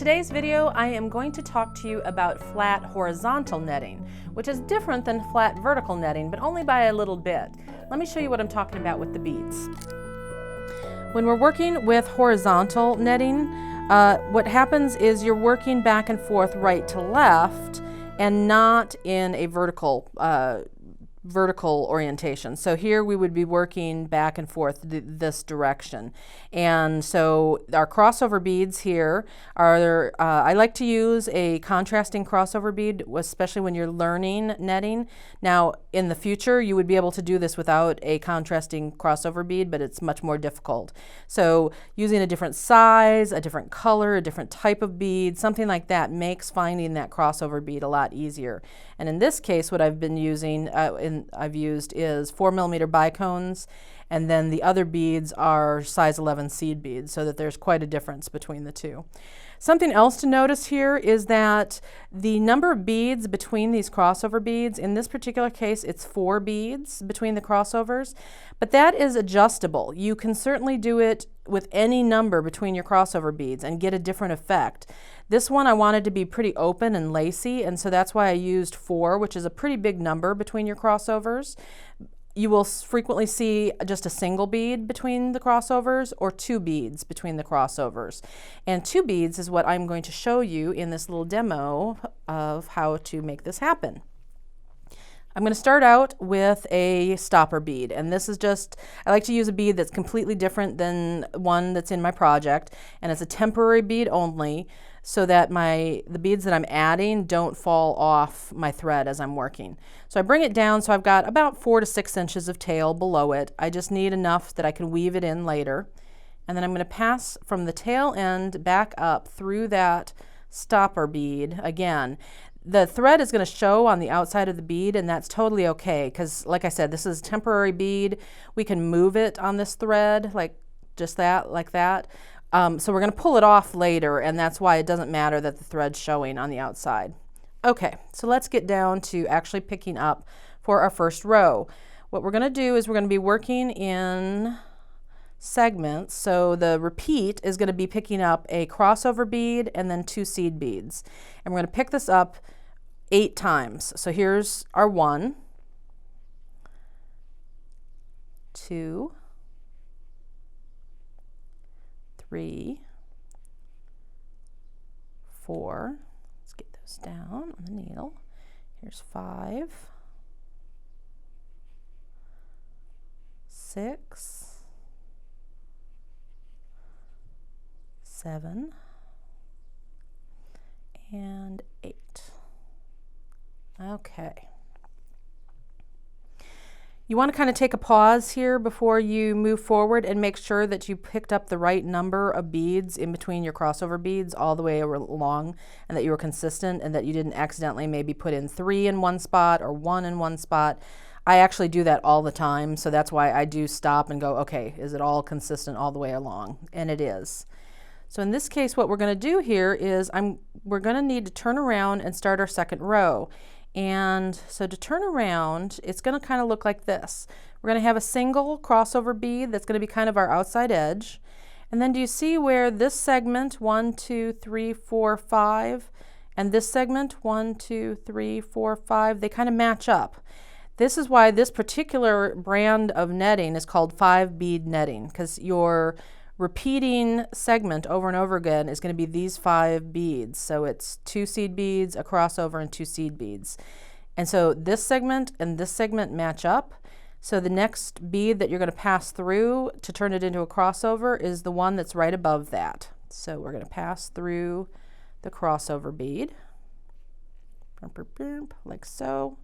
today's video, I am going to talk to you about flat horizontal netting, which is different than flat vertical netting, but only by a little bit. Let me show you what I'm talking about with the beads. When we're working with horizontal netting, what happens is you're working back and forth right to left and not in a vertical orientation. So here we would be working back and forth this direction. And so our crossover beads here are, I like to use a contrasting crossover bead, especially when you're learning netting. Now in the future you would be able to do this without a contrasting crossover bead, but it's much more difficult. So using a different size, a different color, a different type of bead, something like that makes finding that crossover bead a lot easier. And in this case, what I've been using, I've used is 4mm bicones, and then the other beads are size 11 seed beads, so that there's quite a difference between the two. Something else to notice here is that the number of beads between these crossover beads, in this particular case it's 4 beads between the crossovers, but that is adjustable. You can certainly do it with any number between your crossover beads and get a different effect. This one I wanted to be pretty open and lacy, and so that's why I used 4, which is a pretty big number between your crossovers. You will frequently see just a single bead between the crossovers or 2 beads between the crossovers. And 2 beads is what I'm going to show you in this little demo of how to make this happen. I'm going to start out with a stopper bead, and this is just, I like to use a bead that's completely different than one that's in my project, and it's a temporary bead only, so that the beads that I'm adding don't fall off my thread as I'm working. So I bring it down, so I've got about 4 to 6 inches of tail below it. I just need enough that I can weave it in later. And then I'm going to pass from the tail end back up through that stopper bead again. The thread is going to show on the outside of the bead, and that's totally okay, because like I said, this is a temporary bead. We can move it on this thread like just that, like that. So we're going to pull it off later, and that's why it doesn't matter that the thread's showing on the outside. Okay, so let's get down to actually picking up for our first row. What we're going to do is we're going to be working in segments. So the repeat is going to be picking up a crossover bead and then 2 seed beads. And we're going to pick this up 8 times. So here's our 1, 2, 3, 4, let's get those down on the needle. Here's 5, 6, 7, and 8. Okay. You want to kind of take a pause here before you move forward and make sure that you picked up the right number of beads in between your crossover beads all the way along, and that you were consistent, and that you didn't accidentally maybe put in 3 in one spot or 1 in one spot. I actually do that all the time, so that's why I do stop and go, okay, is it all consistent all the way along? And it is. So in this case, what we're going to do here is we're going to need to turn around and start our second row. And so to turn around, it's going to kind of look like this. We're going to have a single crossover bead that's going to be kind of our outside edge. And then do you see where this segment, 1, 2, 3, 4, 5, and this segment, 1, 2, 3, 4, 5, they kind of match up. This is why this particular brand of netting is called 5 bead netting, because your repeating segment over and over again is going to be these 5 beads. So it's 2 seed beads, a crossover, and 2 seed beads. And so this segment and this segment match up. So the next bead that you're going to pass through to turn it into a crossover is the one that's right above that. So we're going to pass through the crossover bead, like so.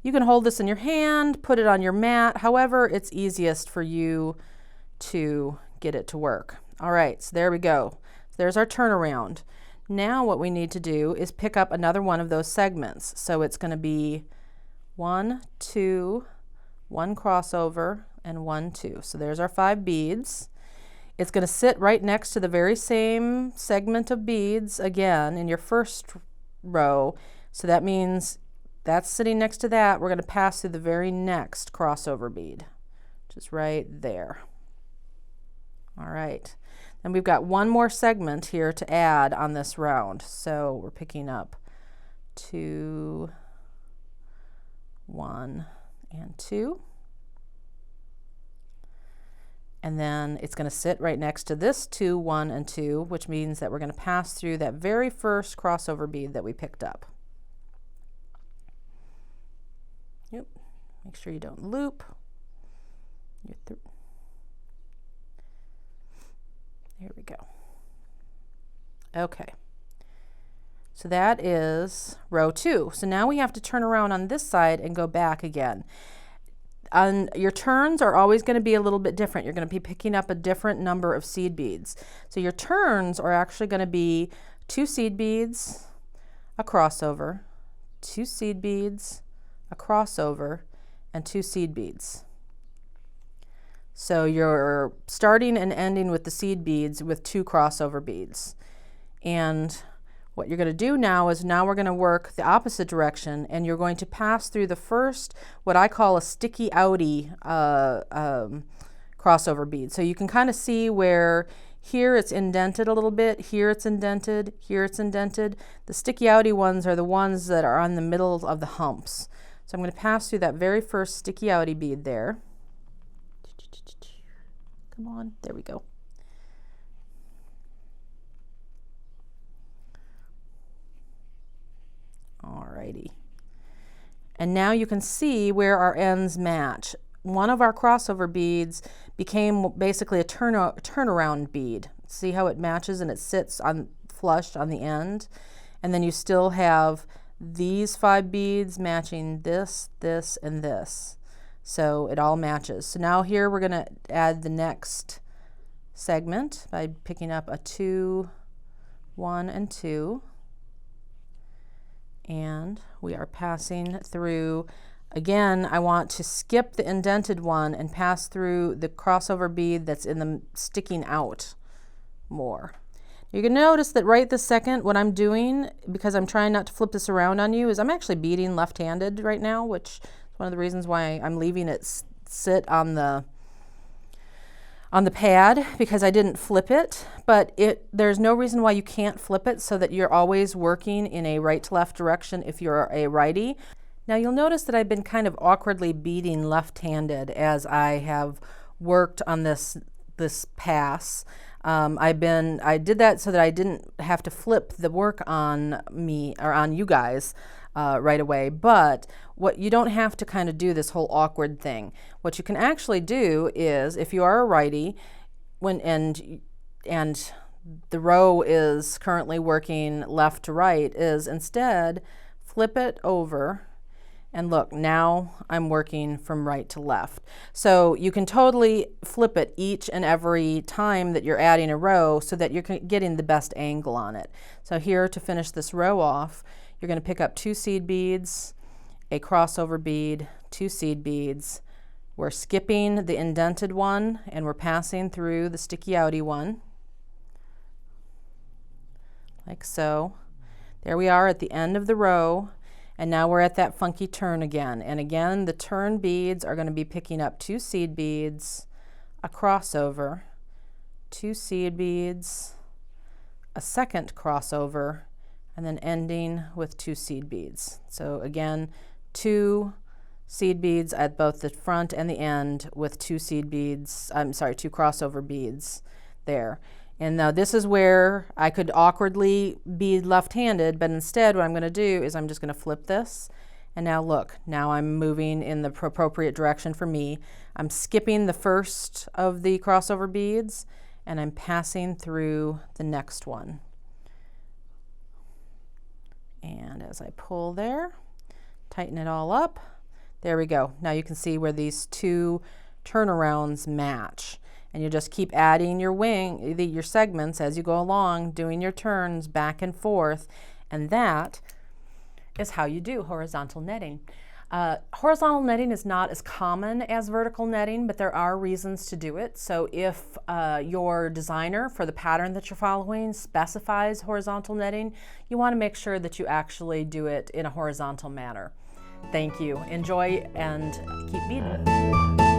You can hold this in your hand, put it on your mat, however it's easiest for you to get it to work. All right, so there we go. So there's our turnaround. Now what we need to do is pick up another one of those segments. So it's going to be 1, 2, 1 crossover, and 1, 2. So there's our 5 beads. It's going to sit right next to the very same segment of beads again in your first row. So that means that's sitting next to that. We're going to pass through the very next crossover bead, which is right there. All right. And we've got one more segment here to add on this round. So we're picking up 2, 1, and 2. And then it's going to sit right next to this 2, 1, and 2, which means that we're going to pass through that very first crossover bead that we picked up. Yep. Make sure you don't loop. Here we go. Okay. So that is row 2. So now we have to turn around on this side and go back again. Your turns are always going to be a little bit different. You're going to be picking up a different number of seed beads. So your turns are actually going to be 2 seed beads, a crossover, 2 seed beads, a crossover, and 2 seed beads. So you're starting and ending with the seed beads with 2 crossover beads. And what you're going to do now is we're going to work the opposite direction, and you're going to pass through the first, what I call a sticky outie crossover bead. So you can kind of see where here it's indented a little bit, here it's indented, here it's indented. The sticky outie ones are the ones that are on the middle of the humps. So I'm going to pass through that very first sticky outie bead there. Come on, there we go. Alrighty. And now you can see where our ends match. One of our crossover beads became basically a turnaround bead. See how it matches and it sits on flush on the end? And then you still have these 5 beads matching this, this, and this. So it all matches. So now here we're going to add the next segment by picking up a 2, 1, and 2. And we are passing through, again, I want to skip the indented one and pass through the crossover bead that's in the sticking out more. You can notice that right this second, what I'm doing, because I'm trying not to flip this around on you, is I'm actually beading left-handed right now, which is one of the reasons why I'm leaving it sit on the pad, because I didn't flip it, but there's no reason why you can't flip it so that you're always working in a right to left direction if you're a righty. Now you'll notice that I've been kind of awkwardly beading left-handed as I have worked on this pass. I did that so that I didn't have to flip the work on me or on you guys right away, but what you don't have to kind of do this whole awkward thing. What you can actually do is, if you are a righty, and the row is currently working left to right, is instead flip it over. And look, now I'm working from right to left. So you can totally flip it each and every time that you're adding a row so that you're getting the best angle on it. So here, to finish this row off, you're going to pick up 2 seed beads, a crossover bead, 2 seed beads. We're skipping the indented one and we're passing through the sticky outie one, like so. There we are at the end of the row. And now we're at that funky turn again. And again, the turn beads are going to be picking up 2 seed beads, a crossover, 2 seed beads, a second crossover, and then ending with 2 seed beads. So again, 2 seed beads at both the front and the end with 2 seed beads, 2 crossover beads there. And now this is where I could awkwardly be left-handed, but instead what I'm going to do is I'm just going to flip this. And now look, now I'm moving in the appropriate direction for me. I'm skipping the first of the crossover beads and I'm passing through the next one. And as I pull there, tighten it all up. There we go. Now you can see where these 2 turnarounds match. And you just keep adding your segments as you go along, doing your turns back and forth. And that is how you do horizontal netting. Horizontal netting is not as common as vertical netting, but there are reasons to do it. So if your designer for the pattern that you're following specifies horizontal netting, you want to make sure that you actually do it in a horizontal manner. Thank you. Enjoy and keep beading.